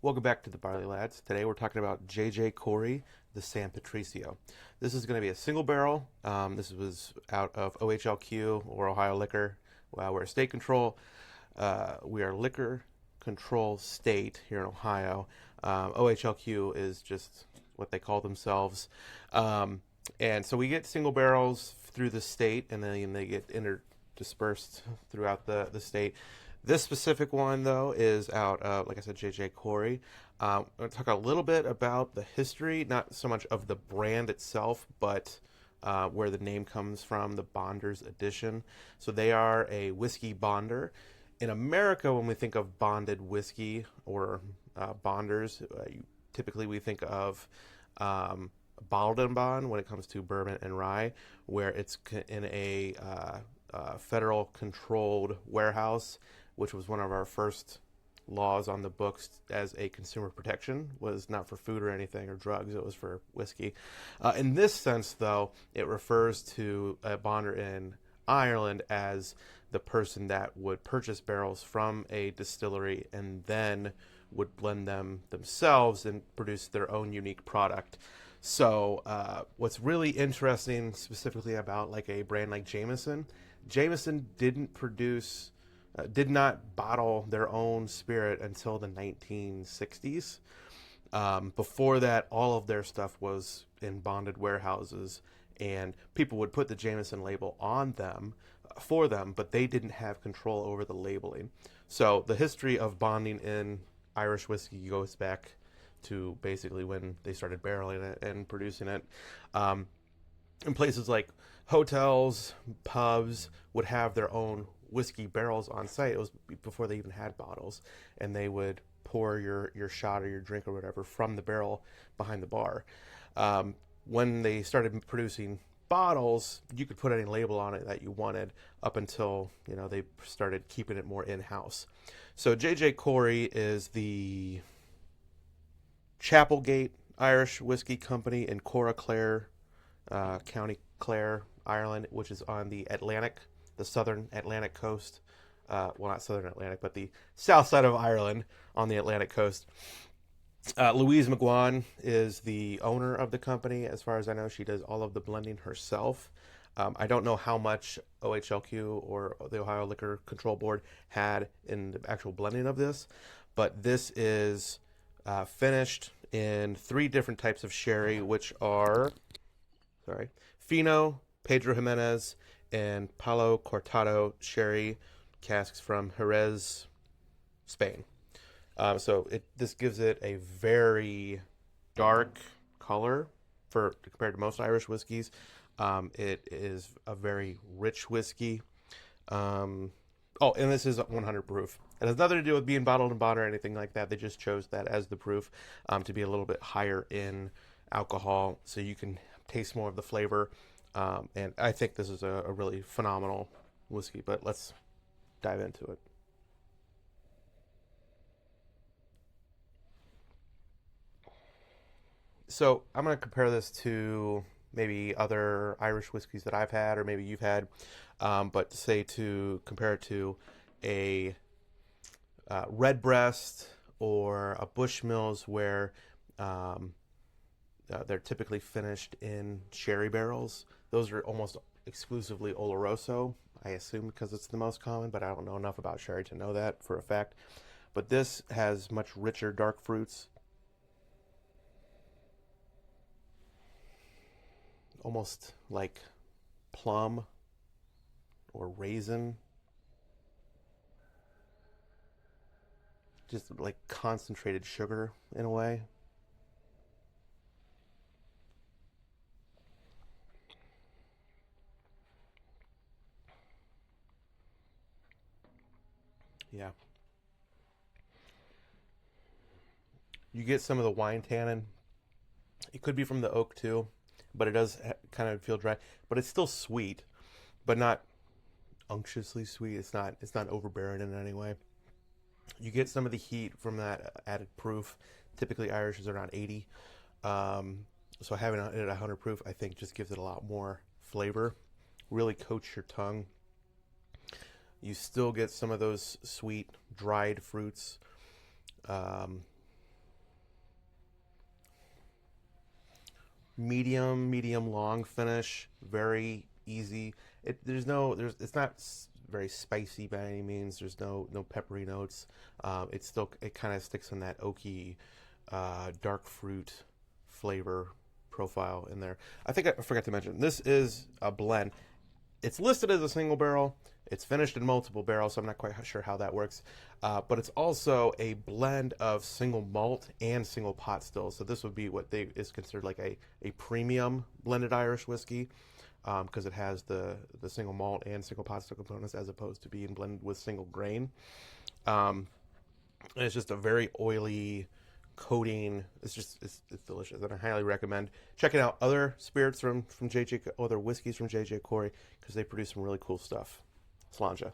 Welcome back to the Barley Lads. Today we're talking about J.J. Corry, the San Patricio. This is going to be a single barrel. This was out of OHLQ, or Ohio Liquor. We're a state control. We are liquor control state here in Ohio. OHLQ is just what they call themselves. And so we get single barrels through the state, and then they get interdispersed throughout the state. This specific one, though, is out of, like I said, J.J. Corry. I'm going to talk a little bit about the history, not so much of the brand itself, but where the name comes from, the Bonders Edition. So they are a whiskey bonder. In America, when we think of bonded whiskey or bonders, typically we think of bottled and bond when it comes to bourbon and rye, where it's in a federal controlled warehouse, which was one of our first laws on the books as a consumer protection. Was not for food or anything or drugs, it was for whiskey. In this sense, though, it refers to a bonder in Ireland as the person that would purchase barrels from a distillery and then would blend them themselves and produce their own unique product. So what's really interesting specifically about like a brand like Jameson did not bottle their own spirit until the 1960s. Before that, all of their stuff was in bonded warehouses, and people would put the Jameson label on them for them, but they didn't have control over the labeling. So the history of bonding in Irish whiskey goes back to basically when they started barreling it and producing it. In places like hotels, pubs would have their own whiskey barrels on site. It was before they even had bottles, and they would pour your shot or your drink or whatever from the barrel behind the bar. When they started producing bottles, you could put any label on it that you wanted up until they started keeping it more in-house. So J.J. Corry is the Chapelgate Irish Whiskey Company in Cooraclare, County Clare, Ireland, which is on the southern Atlantic coast. Well, not southern Atlantic, but the south side of Ireland on the Atlantic coast. Louise McGuan is the owner of the company. As far as I know, she does all of the blending herself. I don't know how much OHLQ or the Ohio Liquor Control Board had in the actual blending of this, but this is finished in 3 different types of sherry, which are, Fino, Pedro Ximénez, and Palo Cortado sherry casks from Jerez, Spain. This gives it a very dark color compared to most Irish whiskeys. It is a very rich whiskey. And this is 100 proof. It has nothing to do with being bottled in bond or anything like that. They just chose that as the proof to be a little bit higher in alcohol, so you can taste more of the flavor. And I think this is a really phenomenal whiskey. But let's dive into it. So I'm going to compare this to maybe other Irish whiskeys that I've had, or maybe you've had, but say to compare it to a Redbreast or a Bushmills, where they're typically finished in sherry barrels. Those are almost exclusively Oloroso, I assume, because it's the most common, but I don't know enough about sherry to know that for a fact. But this has much richer dark fruits, almost like plum or raisin, just like concentrated sugar in a way. Yeah. You get some of the wine tannin. It could be from the oak too, but it does kind of feel dry. But it's still sweet, but not unctuously sweet. It's not overbearing in any way. You get some of the heat from that added proof. Typically, Irish is around 80. So having it at 100 proof, I think, just gives it a lot more flavor. Really coats your tongue. You still get some of those sweet dried fruits. medium long finish, very easy. It's not very spicy by any means. There's no peppery notes. It kind of sticks in that oaky, dark fruit flavor profile in there. I think I forgot to mention this is a blend. It's listed as a single barrel. It's finished in multiple barrels, so I'm not quite sure how that works. But it's also a blend of single malt and single pot stills. So this would be what is considered like a premium blended Irish whiskey, because it has the single malt and single pot still components as opposed to being blended with single grain. And it's just a very oily coating. It's delicious, and I highly recommend checking out other spirits from JJ, other whiskeys from JJ Corry, because they produce some really cool stuff. Slainte.